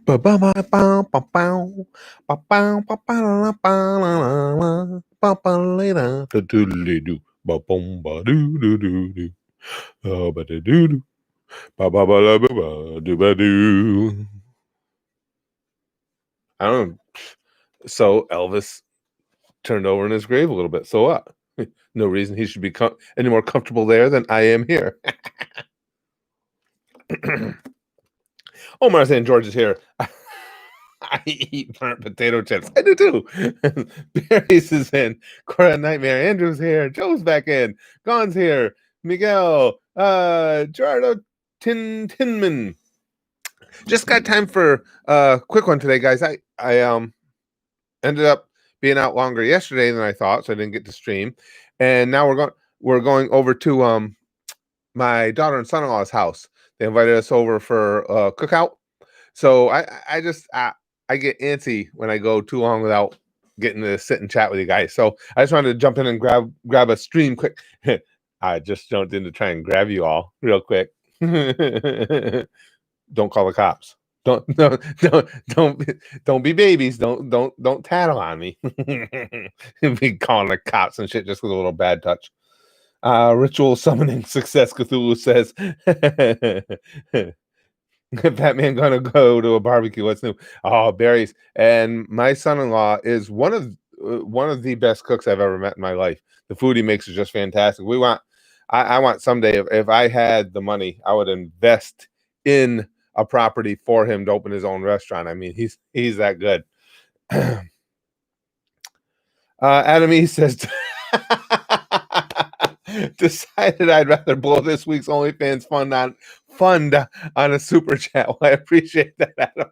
Ba ba ba ba ba bow. Ba bow ba ba la ba la la la. Ba ba la da da doodly doo. Ba boom ba doo doo doo doo. Ba da doo doo. Ba ba ba la ba ba doo ba doo. I don't know. So Elvis turned over in his grave a little bit. So what? No reason he should be any more comfortable there than I am here. Omar saying George is here. I eat burnt potato chips. I do too. Barry's is in. Cora Nightmare. Andrew's here. Joe's back in. Gon's here. Miguel. Gerardo Tinman. Just got time for a quick one today, guys. I ended up being out longer yesterday than I thought, so I didn't get to stream. And now we're going over to my daughter and son-in-law's house. They invited us over for a cookout. So I get antsy when I go too long without getting to sit and chat with you guys. So I just wanted to jump in and grab a stream quick. I just jumped in to try and grab you all real quick. Don't call the cops. Don't be babies. Don't tattle on me. Be calling the cops and shit just with a little bad touch. Ritual summoning success. Cthulhu says, Batman gonna go to a barbecue. What's new? Oh, berries. And my son-in-law is one of the best cooks I've ever met in my life. The food he makes is just fantastic. I want someday, if I had the money, I would invest in a property for him to open his own restaurant. I mean, he's that good. Adam E says, decided I'd rather blow this week's OnlyFans fund on a super chat. Well, I appreciate that, Adam.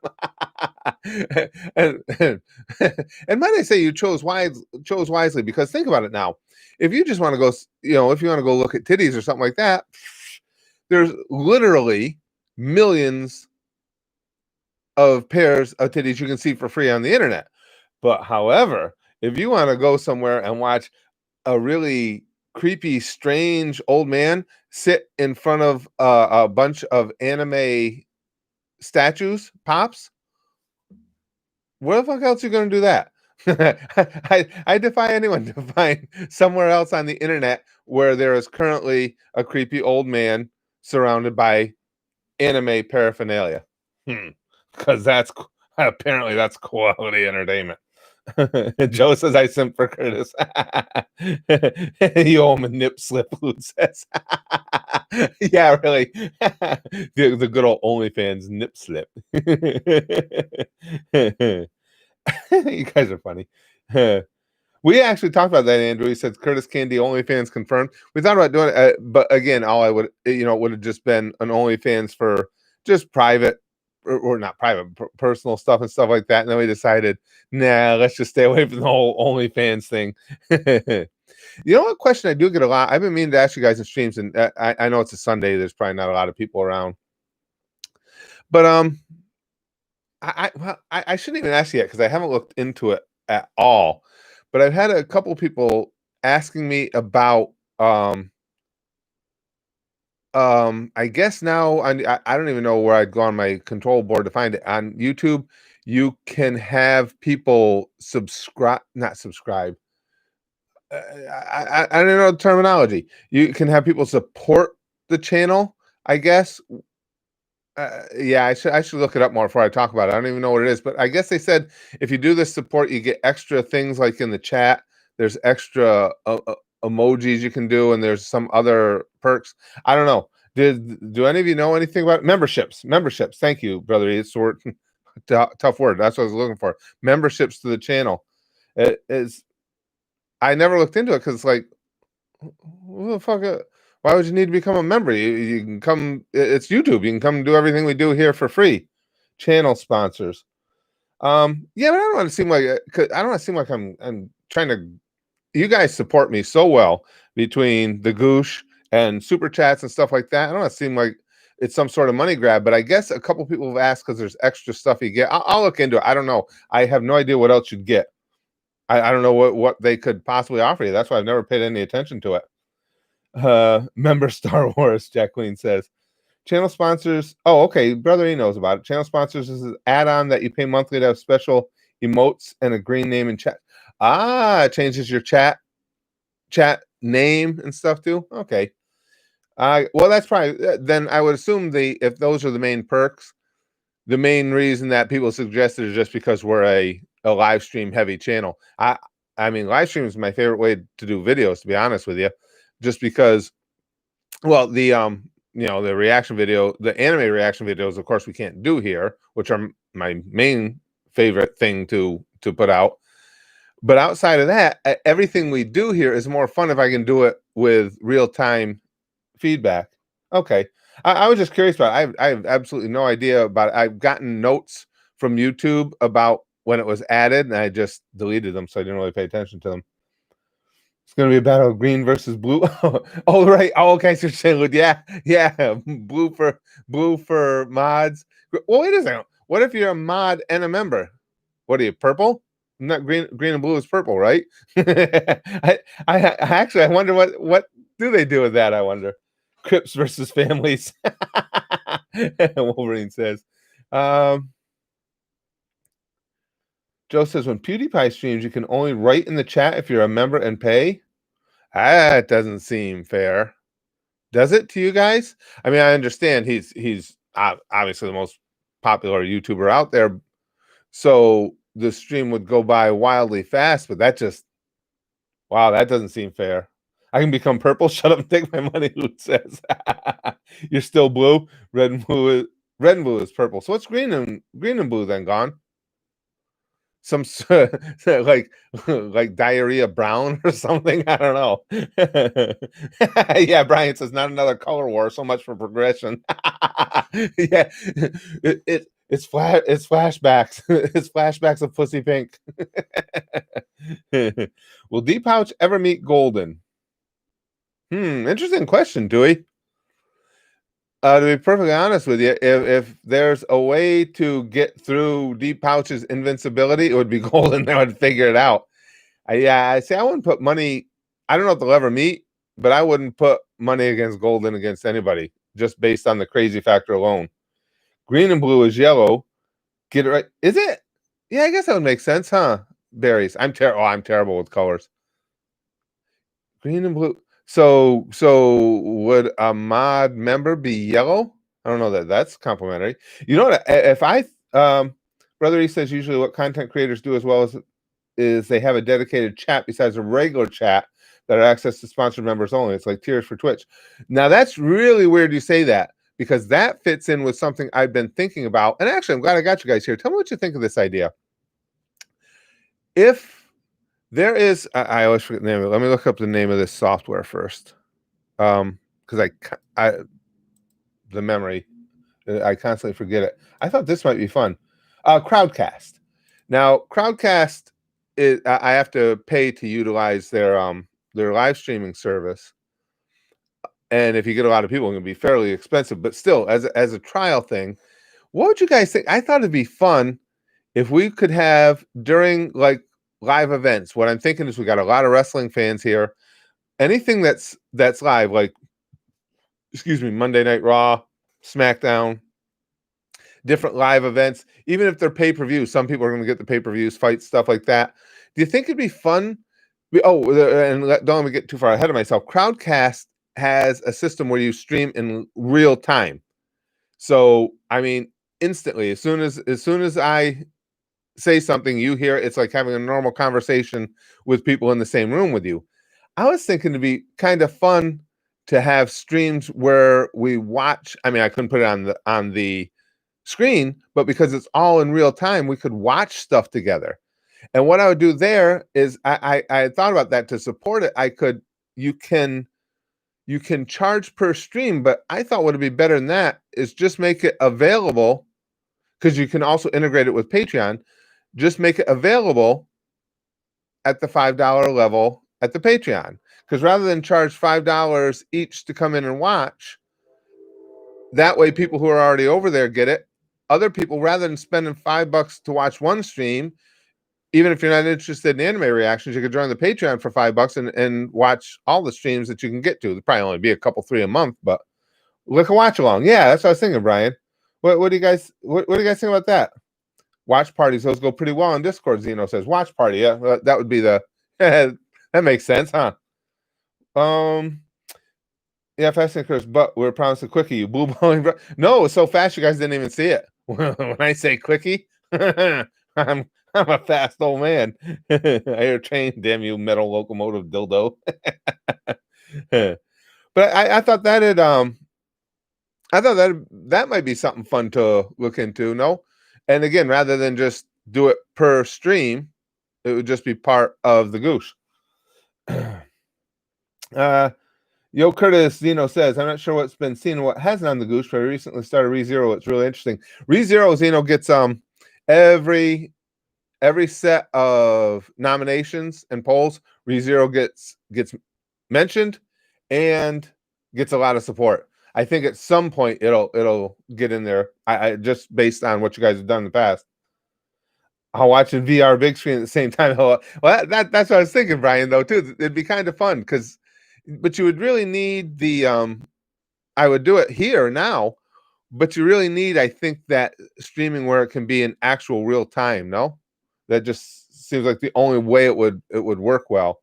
and might I say you chose wisely, because think about it now. If you just want to go, if you want to go look at titties or something like that, there's literally millions of pairs of titties you can see for free on the internet. But however, if you want to go somewhere and watch a really creepy, strange old man sit in front of a bunch of anime statues, pops, where the fuck else are you going to do that? I defy anyone to find somewhere else on the internet where there is currently a creepy old man surrounded by anime paraphernalia. Because apparently that's quality entertainment. Joe says I simp for Curtis. You owe him a nip slip, Lou says. Yeah, really. The good old OnlyFans nip slip. You guys are funny. We actually talked about that, Andrew. He said Curtis Candy OnlyFans confirmed. We thought about doing it, but again, all I would, it would have just been an OnlyFans for just private, or not private, personal stuff and stuff like that. And then we decided, nah, let's just stay away from the whole OnlyFans thing. You know what question I do get a lot? I've been meaning to ask you guys in streams, and I know it's a Sunday. There's probably not a lot of people around, but I shouldn't even ask yet because I haven't looked into it at all. But I've had a couple people asking me about I guess now I don't even know where I'd go on my control board to find it. On YouTube, you can have people not subscribe. I don't know the terminology. You can have people support the channel, I guess. Yeah, I should look it up more before I talk about it. I don't even know what it is, but I guess they said if you do this support, you get extra things like in the chat. There's extra emojis you can do, and there's some other perks. I don't know. Do any of you know anything about memberships? Memberships. Thank you, brother. It's tough word. That's what I was looking for. Memberships to the channel. It is. I never looked into it because it's like, who the fuck? Why would you need to become a member? You can come. It's YouTube. You can come do everything we do here for free. Channel sponsors. Yeah, but I don't want to seem like I don't want to seem like I'm trying to. You guys support me so well between the Goosh and super chats and stuff like that. I don't want to seem like it's some sort of money grab, but I guess a couple people have asked because there's extra stuff you get. I'll look into it. I don't know. I have no idea what else you'd get. I don't know what they could possibly offer you. That's why I've never paid any attention to it. Member Star Wars, Jacqueline says. Channel sponsors. Oh, okay. Brother E knows about it. Channel sponsors is an add-on that you pay monthly to have special emotes and a green name in chat. Ah, it changes your chat name and stuff too. Okay. Well, that's probably then. I would assume if those are the main perks, the main reason that people suggested is just because we're a live stream heavy channel. I mean, live stream is my favorite way to do videos, to be honest with you, just because. Well, the reaction video, the anime reaction videos, of course, we can't do here, which are my main favorite thing to put out. But outside of that, everything we do here is more fun if I can do it with real time feedback. Okay. I was just curious about it. I have absolutely no idea about it. I've gotten notes from YouTube about when it was added, and I just deleted them, so I didn't really pay attention to them. It's going to be a battle of green versus blue. Oh, right. Oh, okay. So yeah. Blue for mods. Well, wait a second. What if you're a mod and a member? What are you, purple? Not green. Green and blue is purple, right? I wonder what do they do with that? I wonder. Crips versus families. Wolverine says. Joe says, when PewDiePie streams, you can only write in the chat if you're a member and pay. That doesn't seem fair. Does it to you guys? I mean, I understand he's obviously the most popular YouTuber out there, so the stream would go by wildly fast, but that doesn't seem fair. I can become purple. Shut up and take my money, Luke says. You're still blue. Red and blue is purple. So what's green and blue then gone? Some like diarrhea brown or something. I don't know. Yeah, Brian says not another color war. So much for progression. Yeah, it's flashbacks. It's flashbacks of Pussy Pink. Will Deep Pouch ever meet Golden? Interesting question, Dewey. To be perfectly honest with you, if there's a way to get through Deep Pouch's invincibility, it would be Golden. I would figure it out. I say I wouldn't put money. I don't know if they'll ever meet, but I wouldn't put money against Golden against anybody just based on the crazy factor alone. Green and blue is yellow. Get it right. Is it? Yeah, I guess that would make sense, huh? Berries. I'm terrible with colors. Green and blue. So would a mod member be yellow? I don't know that's complimentary. You know what? If I Brother E says usually what content creators do as well is they have a dedicated chat besides a regular chat that are access to sponsored members only. It's like tiers for Twitch. Now that's really weird you say that because that fits in with something I've been thinking about. And actually, I'm glad I got you guys here. Tell me what you think of this idea. If there is, I always forget the name of it. Let me look up the name of this software first, because the memory, I constantly forget it. I thought this might be fun. Crowdcast. Now, Crowdcast I have to pay to utilize their live streaming service, and if you get a lot of people, it can be fairly expensive. But still, as a trial thing, what would you guys think? I thought it'd be fun if we could have during like live events. What I'm thinking is we got a lot of wrestling fans here. Anything that's live, like Monday Night Raw, SmackDown, different live events, even if they're pay-per-view, some people are going to get the pay-per-views, fights, stuff like that. Do you think it'd be fun? And don't let me get too far ahead of myself. Crowdcast has a system where you stream in real time. So, I mean, instantly, as soon as I say something, you hear it. It's like having a normal conversation with people in the same room with you. I was thinking it'd be kind of fun to have streams where we watch. I mean, I couldn't put it on the screen, but because it's all in real time, we could watch stuff together. And what I would do there is I had thought about that to support it. You can charge per stream, but I thought what would be better than that is just make it available, because you can also integrate it with Patreon. Just make it available at the $5 level at the Patreon. Because rather than charge $5 each to come in and watch, that way people who are already over there get it. Other people, rather than spending $5 to watch one stream, even if you're not interested in anime reactions, you could join the Patreon for $5 and watch all the streams that you can get to. There'll probably only be a couple, 3 a month, but Like a watch along. Yeah, that's what I was thinking, Brian. What do you guys what do you guys think about that? Watch parties, those go pretty well on Discord. Zeno says watch party. Yeah, that would be the that makes sense, huh? Um, yeah, fast and Chris, but we're promised a quickie. You blue balling. No, it was so fast you guys didn't even see it. When I say quickie, I'm a fast old man. I hear train, damn you, metal locomotive dildo. But I thought that had I thought that might be something fun to look into. No, and again, rather than just do it per stream, it would just be part of the goose. Yo Curtis Zeno says, I'm not sure what's been seen and what hasn't on the goose, but I recently started ReZero. It's really interesting. ReZero, Zeno gets every set of nominations and polls. ReZero gets mentioned and gets a lot of support. I think at some point it'll get in there. I just based on what you guys have done in the past. I'll watch in VR big screen at the same time. Well, that's what I was thinking, Brian. Though too, it'd be kind of fun because, but you would really need the I would do it here now, but you really need, I think, that streaming where it can be in actual real time. No, that just seems like the only way it would work well.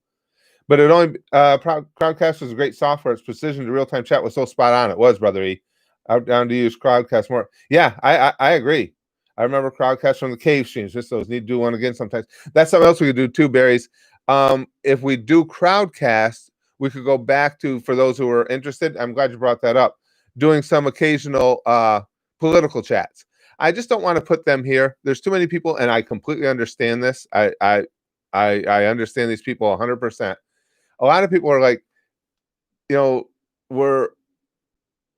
But it only Crowdcast was a great software. Its precision to real time chat was so spot on. It was, brother E. I'm down to use Crowdcast more. Yeah, I agree. I remember Crowdcast from the cave streams. Just those need to do one again sometimes. That's something else we could do too, Barry's. If we do Crowdcast, we could go back to, for those who are interested, I'm glad you brought that up, doing some occasional political chats. I just don't want to put them here. There's too many people, and I completely understand this. I understand these people 100%. A lot of people are like, you know, we're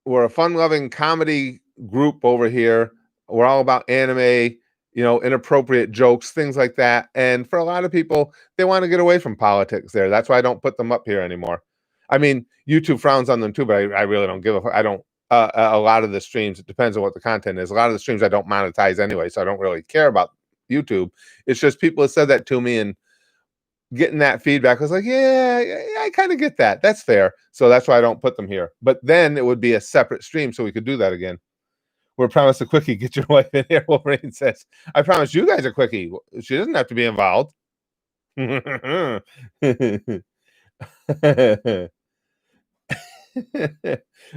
a fun-loving comedy group over here. We're all about anime, inappropriate jokes, things like that. And for a lot of people, they want to get away from politics there. That's why I don't put them up here anymore. I mean, YouTube frowns on them too, but I really don't give a. I don't. A lot of the streams, it depends on what the content is. A lot of the streams I don't monetize anyway, so I don't really care about YouTube. It's just people have said that to me, and getting that feedback, I was like, yeah, I kind of get that. That's fair. So that's why I don't put them here. But then it would be a separate stream, so we could do that again. We're promised a quickie. Get your wife in here. Wolverine says, I promise you guys a quickie. She doesn't have to be involved.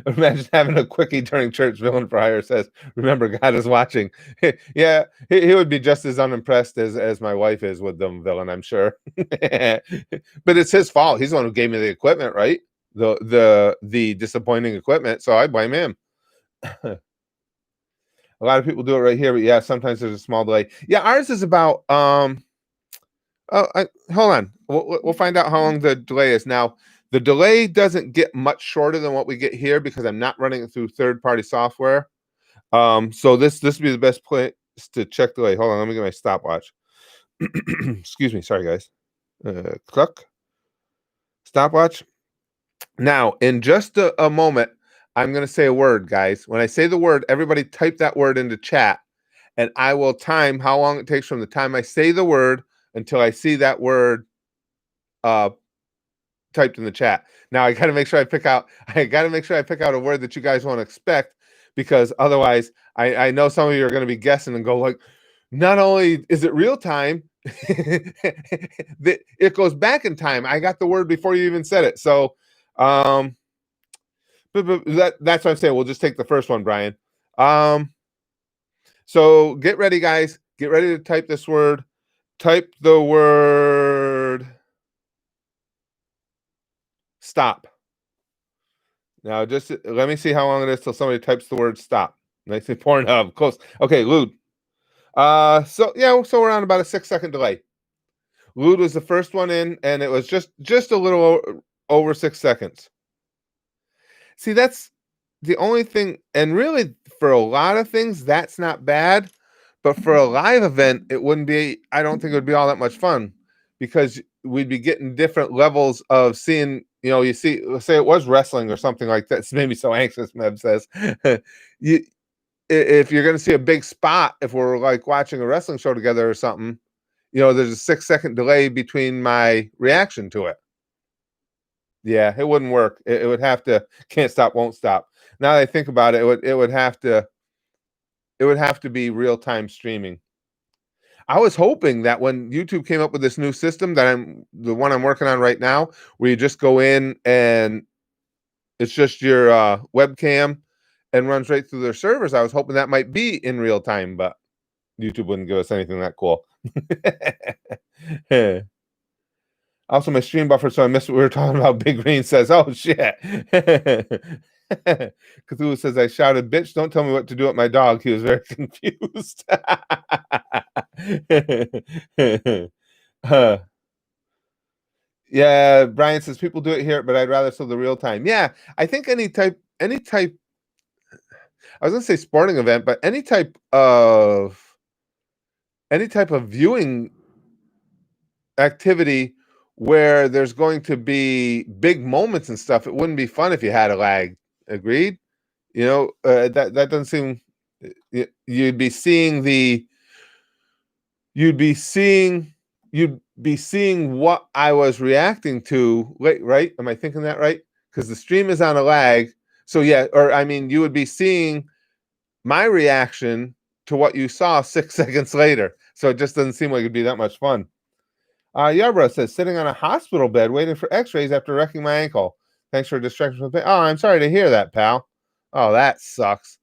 Imagine having a quickie during church. Villain for Hire says, remember, God is watching. Yeah, he would be just as unimpressed as my wife is with them, Villain, I'm sure. But it's his fault. He's the one who gave me the equipment, right? The disappointing equipment, so I blame him. A lot of people do it right here, but yeah, sometimes there's a small delay. Yeah, ours is about hold on. We'll find out how long the delay is now. The delay doesn't get much shorter than what we get here because I'm not running it through third-party software. So this would be the best place to check delay. Hold on, let me get my stopwatch. Excuse me, sorry guys. Cluck. Stopwatch. Now, in just a moment, I'm going to say a word, guys. When I say the word, everybody type that word into chat, and I will time how long it takes from the time I say the word until I see that word typed in the chat. Now I got to make sure I pick out a word that you guys won't expect, because otherwise I know some of you are going to be guessing and go like, not only is it real time, it goes back in time. I got the word before you even said it. So but that's what I'm saying. We'll just take the first one, Brian. So get ready, guys. Get ready to type this word. Type the word stop. Now, just let me see how long it is till somebody types the word stop. Nice and Pornhub. Close. Okay, lewd. So we're on about a 6-second delay. Lewd was the first one in, and it was just a little over 6 seconds. See, that's the only thing, and really for a lot of things, that's not bad. But for a live event, it wouldn't be, I don't think it would be all that much fun, because we'd be getting different levels of seeing, you see, let's say it was wrestling or something like that. It's made me so anxious, Meb says. If you're going to see a big spot, if we're like watching a wrestling show together or something, there's a 6-second delay between my reaction to it. Yeah, it wouldn't work. It would have to, can't stop, won't stop. Now that I think about it, it would have to be real time streaming. I was hoping that when YouTube came up with this new system that the one I'm working on right now, where you just go in and it's just your webcam and runs right through their servers. I was hoping that might be in real time, but YouTube wouldn't give us anything that cool. Also, my stream buffer, so I missed what we were talking about. Big Green says, "Oh shit." Cthulhu says, "I shouted, bitch, don't tell me what to do with my dog." He was very confused. Uh, yeah, Brian says people do it here, but I'd rather still the real time. Yeah, I think any type. I was gonna say sporting event, but any type of viewing activity where there's going to be big moments and stuff, it wouldn't be fun if you had a lag. Agreed? That doesn't seem. You'd be seeing the. You'd be seeing. You'd be seeing what I was reacting to. Wait, right? Am I thinking that right? Because the stream is on a lag. So yeah, or I mean, you would be seeing my reaction to what you saw 6 seconds later. So it just doesn't seem like it'd be that much fun. Yarbrough says, sitting on a hospital bed waiting for x-rays after wrecking my ankle. Thanks for distraction from pain. Oh, I'm sorry to hear that, pal. Oh, that sucks.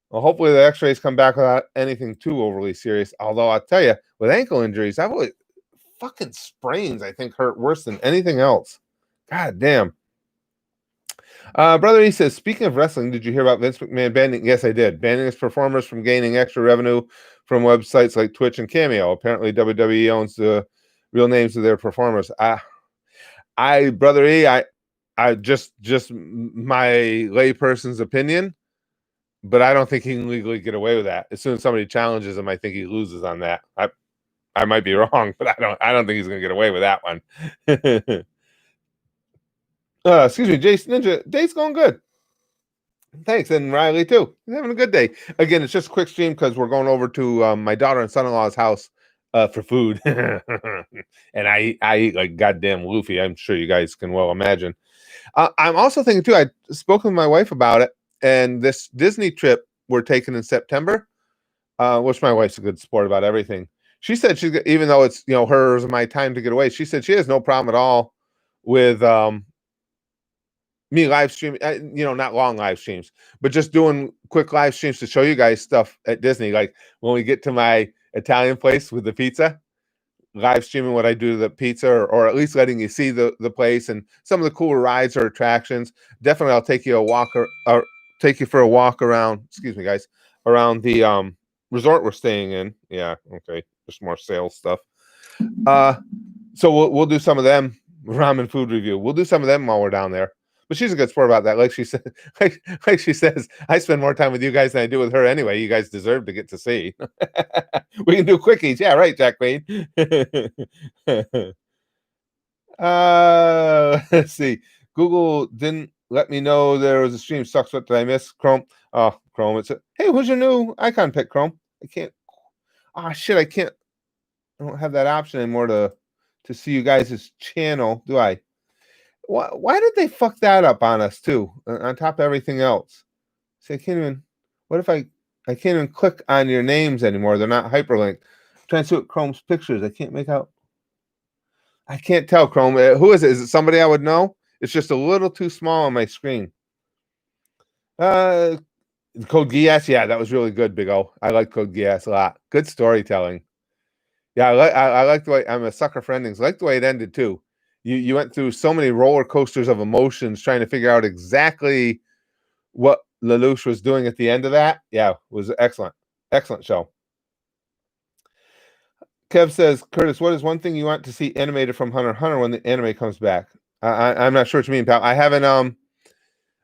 Well, hopefully the x-rays come back without anything too overly serious. Although I'll tell you, with ankle injuries, fucking sprains, I think, hurt worse than anything else. God damn. Brother E says, speaking of wrestling, did you hear about Vince McMahon banning? Yes, I did. Banning his performers from gaining extra revenue from websites like Twitch and Cameo. Apparently, WWE owns the real names of their performers. Brother E, I just my layperson's opinion, but I don't think he can legally get away with that. As soon as somebody challenges him, I think he loses on that. I might be wrong, but I don't think he's going to get away with that one. Excuse me, Jace Ninja. Day's going good. Thanks, and Riley too. He's having a good day. Again, it's just a quick stream because we're going over to my daughter and son-in-law's house for food, and I eat like goddamn Luffy. I'm sure you guys can well imagine. I'm also thinking too. I spoke with my wife about it, and this Disney trip we're taking in September, which my wife's a good sport about everything. She said even though it's hers my time to get away, she said she has no problem at all with me live streaming, not long live streams, but just doing quick live streams to show you guys stuff at Disney. Like when we get to my Italian place with the pizza, live streaming what I do to the pizza, or at least letting you see the place and some of the cool rides or attractions. Definitely, I'll take you or take you for a walk around. Excuse me, guys, around the resort we're staying in. Yeah, okay, there's more sales stuff. So we'll do some of them ramen food review. We'll do some of them while we're down there. But she's a good sport about that. Like she said, like she says, I spend more time with you guys than I do with her anyway. You guys deserve to get to see. We can do quickies. Yeah, right, Jack Queen. Let's see. Google didn't let me know there was a stream. Sucks. What did I miss? Chrome. Oh, Chrome. Hey, who's your new icon pick, Chrome? I can't. Shit, I can't. I don't have that option anymore to see you guys' channel, do I? Why did they fuck that up on us too? On top of everything else. See, I can't even. What if I can't even click on your names anymore? They're not hyperlinked. I'm trying to see what Chrome's pictures. I can't make out. I can't tell, Chrome. Who is it? Is it somebody I would know? It's just a little too small on my screen. Code Geass, yeah, that was really good, Big O. I like Code Geass a lot. Good storytelling. Yeah, I like the way, I'm a sucker for endings. I like the way it ended too. You went through so many roller coasters of emotions trying to figure out exactly what Lelouch was doing at the end of that. Yeah, it was excellent. Excellent show. Kev says, Curtis, what is one thing you want to see animated from Hunter x Hunter when the anime comes back? I'm not sure what you mean, pal. I haven't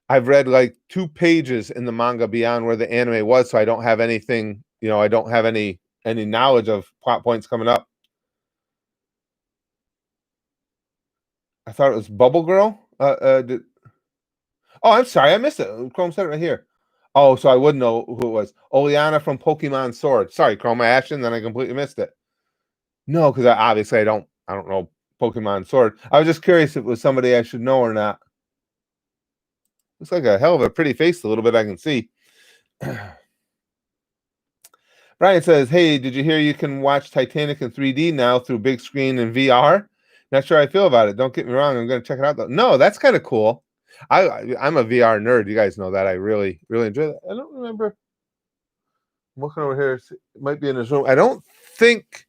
I've read like 2 pages in the manga beyond where the anime was, so I don't have anything, I don't have any knowledge of plot points coming up. I thought it was Bubble Girl. Oh, I'm sorry, I missed it. Chrome said it right here. Oh, so I wouldn't know who it was. Oleana from Pokemon Sword. Sorry, Chrome, I asked you, and then I completely missed it. No, because obviously I don't know Pokemon Sword. I was just curious if it was somebody I should know or not. Looks like a hell of a pretty face. A little bit I can see. Brian says, "Hey, did you hear you can watch Titanic in 3D now through big screen and VR? Not sure how I feel about it. Don't get me wrong. I'm going to check it out though. No, that's kind of cool. I'm a VR nerd. You guys know that. I really enjoy that. I don't remember. I'm looking over here. It might be in his room. I don't think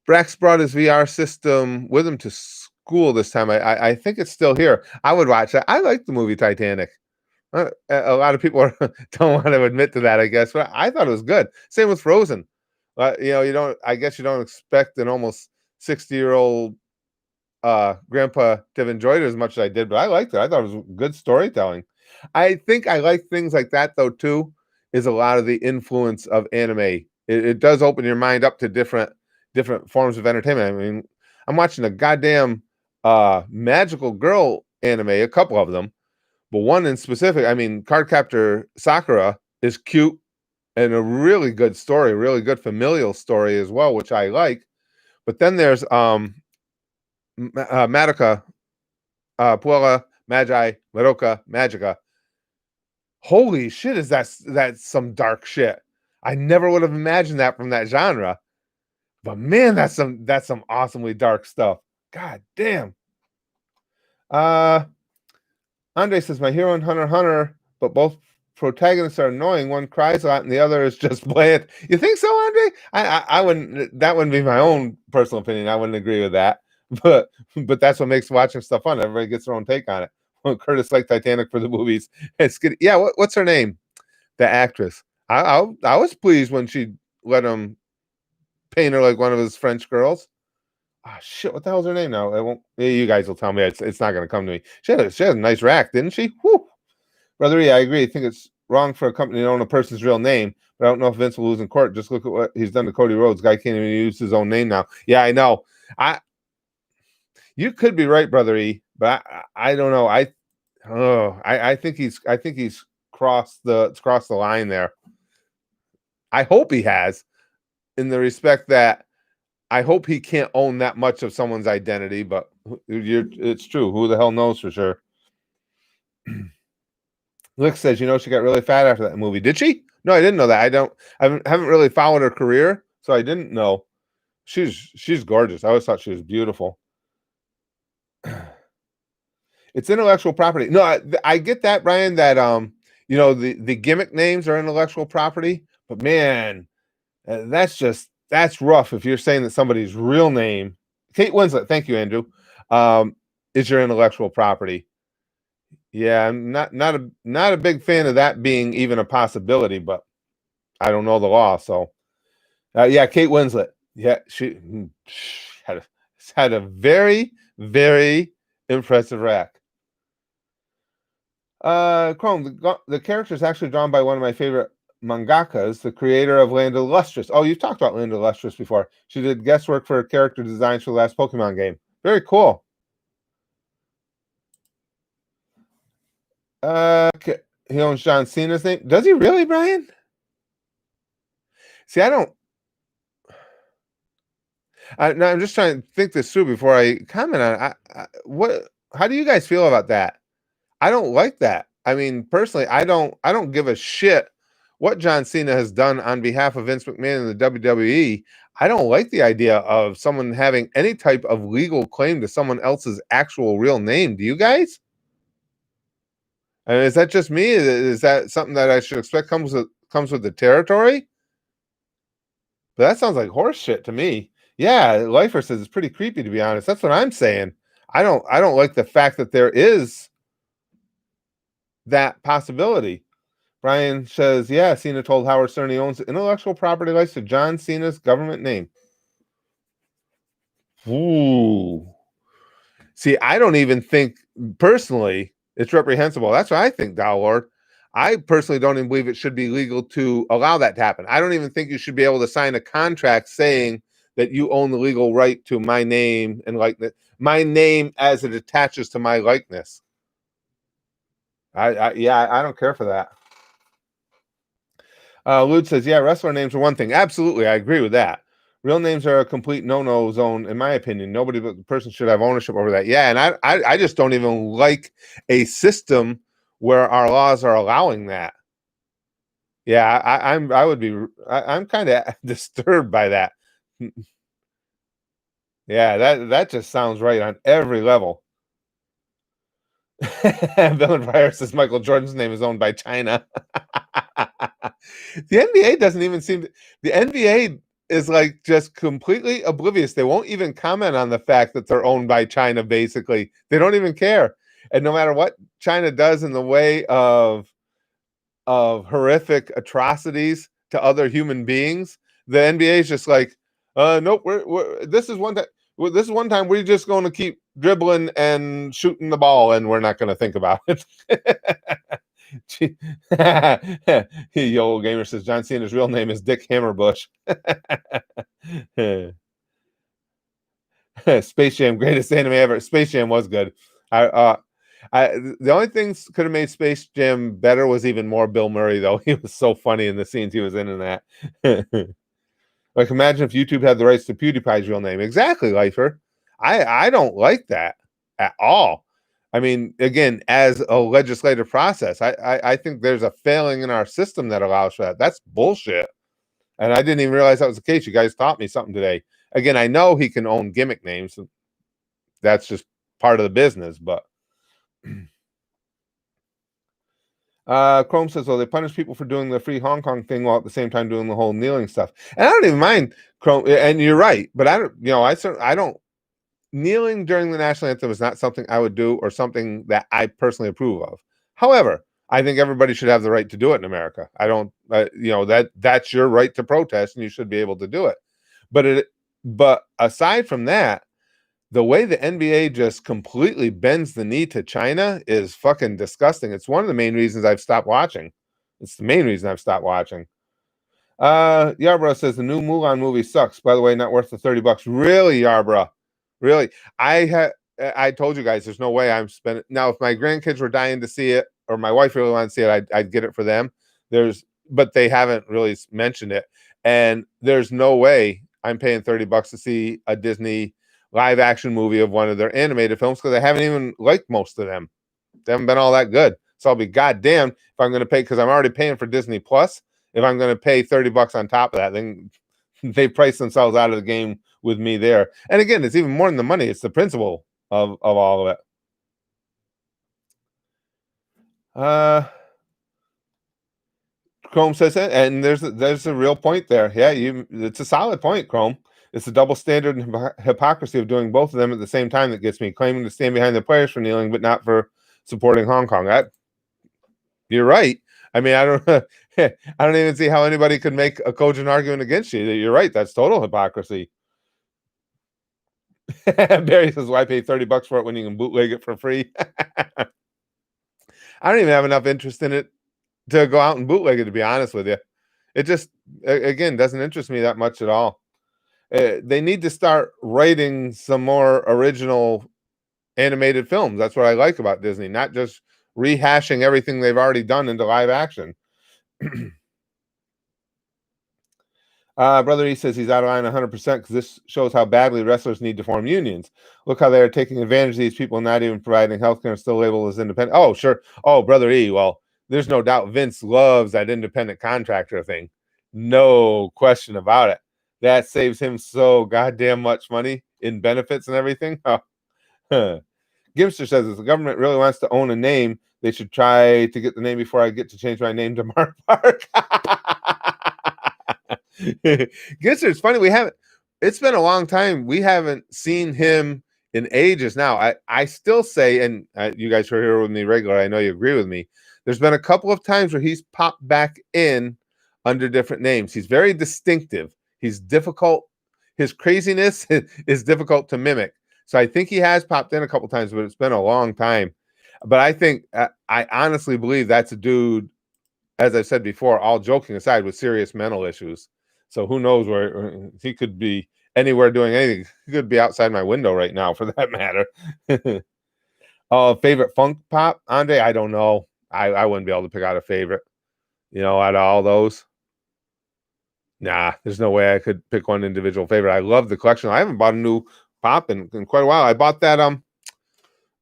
Brax brought his VR system with him to school this time. I think it's still here. I would watch that. I like the movie Titanic. A lot of people don't want to admit to that, I guess, but I thought it was good. Same with Frozen. You don't. I guess you don't expect an almost 60-year-old grandpa to have enjoyed it as much as I did, but I liked it. I thought it was good storytelling. I think I like things like that though too. Is a lot of the influence of anime. It does open your mind up to different forms of entertainment. I mean, I'm watching a goddamn magical girl anime, a couple of them, but one in specific. I mean, Cardcaptor Sakura is cute and a really good story, really good familial story as well, which I like. But then there's Madoka, Puella, Magi, Madoka, Magica. Holy shit, is that's some dark shit. I never would have imagined that from that genre. But man, that's some awesomely dark stuff. God damn. Andre says, my hero in Hunter x Hunter, but both protagonists are annoying. One cries a lot and the other is just bland. You think so, Andre? I wouldn't, that wouldn't be my own personal opinion. I wouldn't agree with that. But that's what makes watching stuff fun. Everybody gets their own take on it. Well, Curtis liked Titanic for the movies. It's good. Yeah, what's her name? The actress. I was pleased when she let him paint her like one of his French girls. Ah, shit, what the hell's her name now? I won't. You guys will tell me. It's not going to come to me. She had a nice rack, didn't she? Whew. Brother E, I agree. I think it's wrong for a company to own a person's real name, but I don't know if Vince will lose in court. Just look at what he's done to Cody Rhodes. Guy can't even use his own name now. Yeah, I know. You could be right, Brother E, but I don't know. I think he's crossed the line there. I hope he has, in the respect that I hope he can't own that much of someone's identity, but it's true. Who the hell knows for sure? Lick says, she got really fat after that movie. Did she? No, I didn't know that. I haven't really followed her career, so I didn't know. She's gorgeous. I always thought she was beautiful. It's intellectual property. No, I get that, Brian, that the gimmick names are intellectual property, but man, that's rough if you're saying that somebody's real name, Kate Winslet, thank you, Andrew, is your intellectual property. Yeah, I'm not a big fan of that being even a possibility, but I don't know the law, so yeah, Kate Winslet. Yeah, she had a very, very impressive rack. Chrome, the character is actually drawn by one of my favorite mangakas, the creator of Land of the Lustrous. Oh, you've talked about Land of the Lustrous before. She did guest work for character designs for the last Pokemon game. Very cool. He owns John Cena's name. Does he really, Brian? See, I don't. No, I'm just trying to think this through before I comment on it. How do you guys feel about that? I don't like that. I mean, personally, I don't give a shit what John Cena has done on behalf of Vince McMahon and the WWE. I don't like the idea of someone having any type of legal claim to someone else's actual real name. Do you guys? And is that just me? Is that something that I should expect comes with the territory? But that sounds like horse shit to me. Yeah, Lifer says it's pretty creepy, to be honest. That's what I'm saying. I don't like the fact that there is that possibility. Brian says, yeah, Cena told Howard Stern he owns intellectual property rights to John Cena's government name. Ooh. See, I don't even think, personally, it's reprehensible. That's what I think, Dow Lord. I personally don't even believe it should be legal to allow that to happen. I don't even think you should be able to sign a contract saying that you own the legal right to my name and likeness, my name as it attaches to my likeness. I don't care for that. Lude says, yeah, wrestler names are one thing. Absolutely, I agree with that. Real names are a complete no-no zone, in my opinion. Nobody but the person should have ownership over that. Yeah, and I just don't even like a system where our laws are allowing that. Yeah, I'm kind of disturbed by that. Yeah, that just sounds right on every level. Villain Fire says Michael Jordan's name is owned by China. The NBA doesn't even seem to, the NBA is like just completely oblivious. They won't even comment on the fact that they're owned by China, basically. They don't even care. And no matter what China does in the way of horrific atrocities to other human beings, the NBA is just like, nope, this is one time. This is one time we're just going to keep dribbling and shooting the ball, and we're not going to think about it. Yo, old gamer says John Cena's real name is Dick Hammerbush. Space Jam, greatest anime ever. Space Jam was good. I the only things could have made Space Jam better was even more Bill Murray, though. He was so funny in the scenes he was in that. Like, imagine if YouTube had the rights to PewDiePie's real name. Exactly, Lifer. I don't like that at all. I mean, again, as a legislative process, I think there's a failing in our system that allows for that. That's bullshit. And I didn't even realize that was the case. You guys taught me something today. Again, I know he can own gimmick names. That's just part of the business, but Chrome says, well, they punish people for doing the free Hong Kong thing while at the same time doing the whole kneeling stuff. And I don't even mind Chrome, and you're right, but I don't, I don't, kneeling during the national anthem is not something I would do or something that I personally approve of. However, I think everybody should have the right to do it in America. I don't, that's your right to protest, and you should be able to do it. But aside from that, the way the NBA just completely bends the knee to China is fucking disgusting. It's one of the main reasons I've stopped watching. It's the main reason I've stopped watching. Yarborough says the new Mulan movie sucks. By the way, not worth the $30. Really, Yarborough? Really? I told you guys there's no way I'm spending. Now, if my grandkids were dying to see it, or my wife really wanted to see it, I'd get it for them. But they haven't really mentioned it, and there's no way I'm paying $30 to see a Disney live action movie of one of their animated films, because I haven't even liked most of them. They haven't been all that good. So I'll be goddamn if I'm going to pay, because I'm already paying for Disney Plus. If I'm going to pay $30 on top of that, then they price themselves out of the game with me there. And again, it's even more than the money. It's the principle of all of it. Chrome says it, and there's a real point there. Yeah, it's a solid point, Chrome. It's the double standard and hypocrisy of doing both of them at the same time that gets me, claiming to stand behind the players for kneeling, but not for supporting Hong Kong. You're right. I mean, I don't even see how anybody could make a cogent argument against you. You're right. That's total hypocrisy. Barry says, why pay $30 for it when you can bootleg it for free? I don't even have enough interest in it to go out and bootleg it, to be honest with you. It just, again, doesn't interest me that much at all. They need to start writing some more original animated films. That's what I like about Disney, not just rehashing everything they've already done into live action. Brother E says he's out of line 100% because this shows how badly wrestlers need to form unions. Look how they are taking advantage of these people, not even providing healthcare and still labeled as independent. Oh, sure. Oh, Brother E, well, there's no doubt Vince loves that independent contractor thing. No question about it. That saves him so goddamn much money in benefits and everything. Gimster says if the government really wants to own a name, they should try to get the name before I get to change my name to Mark Park. Gimster, it's funny, it's been a long time. We haven't seen him in ages now. I still say, and you guys are here with me regular, I know you agree with me, there's been a couple of times where he's popped back in under different names. He's very distinctive. He's difficult. His craziness is difficult to mimic. So I think he has popped in a couple times, but it's been a long time. But I think, I honestly believe that's a dude, as I said before, all joking aside, with serious mental issues. So who knows where he could be anywhere doing anything. He could be outside my window right now, for that matter. Favorite funk pop, Andre? I don't know. I wouldn't be able to pick out a favorite. Out of all those. Nah, there's no way I could pick one individual favorite. I love the collection. I haven't bought a new pop in quite a while. I bought that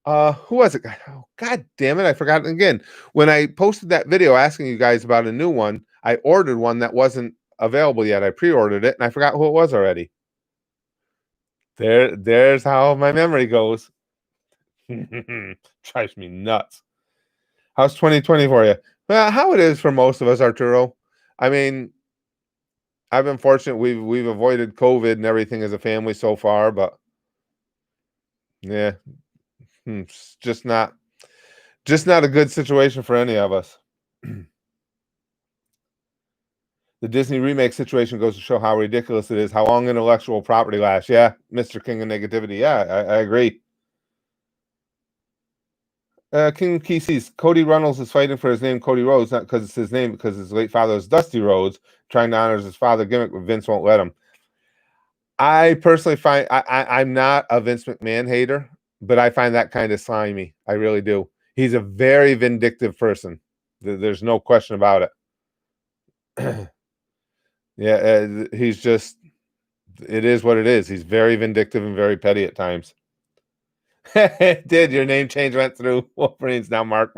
Who was it? Oh, god damn it, I forgot again. When I posted that video asking you guys about a new one, I ordered one that wasn't available yet. I pre-ordered it and I forgot who it was already. There's how my memory goes. Drives me nuts. How's 2020 for you? Well, how it is for most of us, Arturo. I mean, I've been fortunate. We've avoided COVID and everything as a family so far, but yeah, it's just not a good situation for any of us. The Disney remake situation goes to show how ridiculous it is, how long intellectual property lasts. Yeah, Mr. King of Negativity. Yeah, I agree. King Kesey's Cody Runnels is fighting for his name, Cody Rhodes, not because it's his name, because his late father was Dusty Rhodes, trying to honor his father gimmick, but Vince won't let him. I personally find I'm not a Vince McMahon hater, but I find that kind of slimy. I really do. He's a very vindictive person. There's no question about it. Yeah, he's just. It is what it is. He's very vindictive and very petty at times. Did your name change went through? Wolverine's now Mark.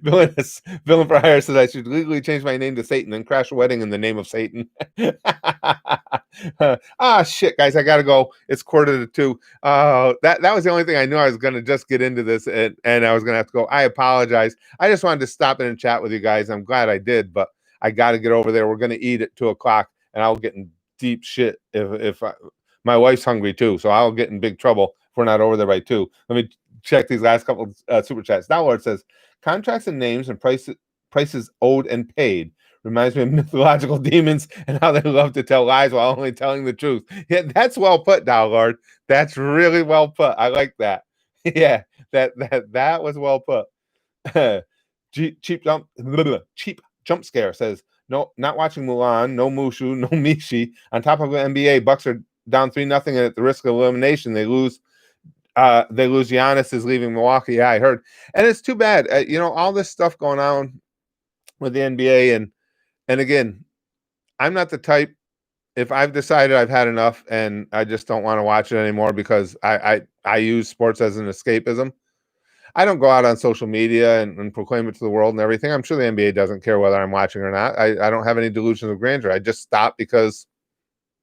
Villain for Hire says I should legally change my name to Satan and crash a wedding in the name of Satan. Shit, guys, I gotta go. It's 1:45. That was the only thing I knew. I was gonna just get into this and I was gonna have to go. I apologize. I just wanted to stop in and chat with you guys. I'm glad I did, but I got to get over there. We're gonna eat at 2:00, and I'll get in deep shit if my wife's hungry too, so I'll get in big trouble if we're not over there by 2. Let me check these last couple super chats. Now, Lord says contracts and names and prices owed and paid reminds me of mythological demons and how they love to tell lies while only telling the truth. Yeah, that's well put, Lord. That's really well put. I like that. Yeah, that was well put. cheap jump scare says no, not watching Mulan, no Mushu, no Mishi. On top of the NBA, Bucks are down 3-0, and at the risk of elimination, they lose. Giannis is leaving Milwaukee. Yeah, I heard, and it's too bad. All this stuff going on with the NBA, and again, I'm not the type. If I've decided I've had enough and I just don't want to watch it anymore because I use sports as an escapism, I don't go out on social media and proclaim it to the world and everything. I'm sure the NBA doesn't care whether I'm watching or not. I don't have any delusions of grandeur. I just stop because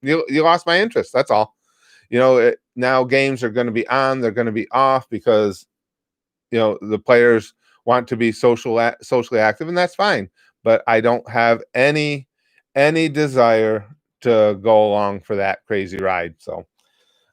you lost my interest. That's all. Now games are going to be on. They're going to be off because the players want to be socially active, and that's fine. But I don't have any desire to go along for that crazy ride. So,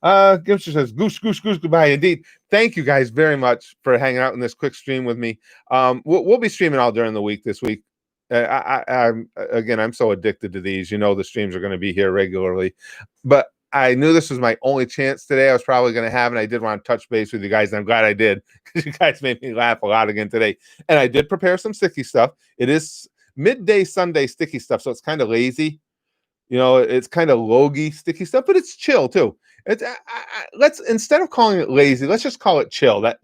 Gimster says, goose, goodbye. Indeed. Thank you guys very much for hanging out in this quick stream with me. We'll be streaming all during the week this week. I'm so addicted to these. The streams are going to be here regularly, but I knew this was my only chance today. I was probably going to have, and I did want to touch base with you guys, and I'm glad I did because you guys made me laugh a lot again today. And I did prepare some sticky stuff. It is midday Sunday sticky stuff, so it's kind of lazy. It's kind of logy sticky stuff, but it's chill too. It's let's, instead of calling it lazy, let's just call it chill. That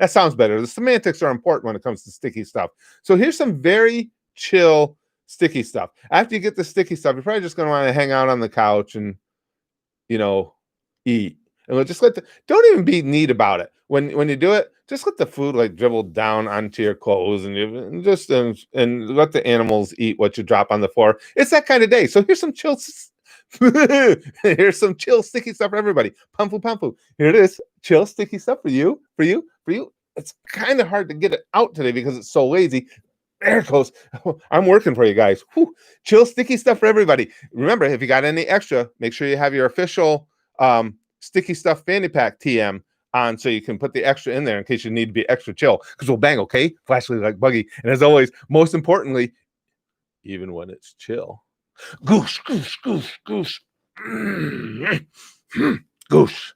sounds better. The semantics are important when it comes to sticky stuff. So here's some very chill sticky stuff. After you get the sticky stuff, you're probably just going to want to hang out on the couch and eat. And just don't even be neat about it. When you do it, just let the food dribble down onto your clothes and just let the animals eat what you drop on the floor. It's that kind of day. So here's some chill. Here's some chill sticky stuff for everybody. Pumpu. Here it is. Chill sticky stuff for you. It's kind of hard to get it out today because it's so lazy. There it goes. I'm working for you guys. Whew. Chill sticky stuff for everybody. Remember, if you got any extra, make sure you have your official sticky stuff fanny pack TM on so you can put the extra in there in case you need to be extra chill. Because we'll bang, okay? Flashlight like Buggy. And as always, most importantly, even when it's chill. Goose. Goose.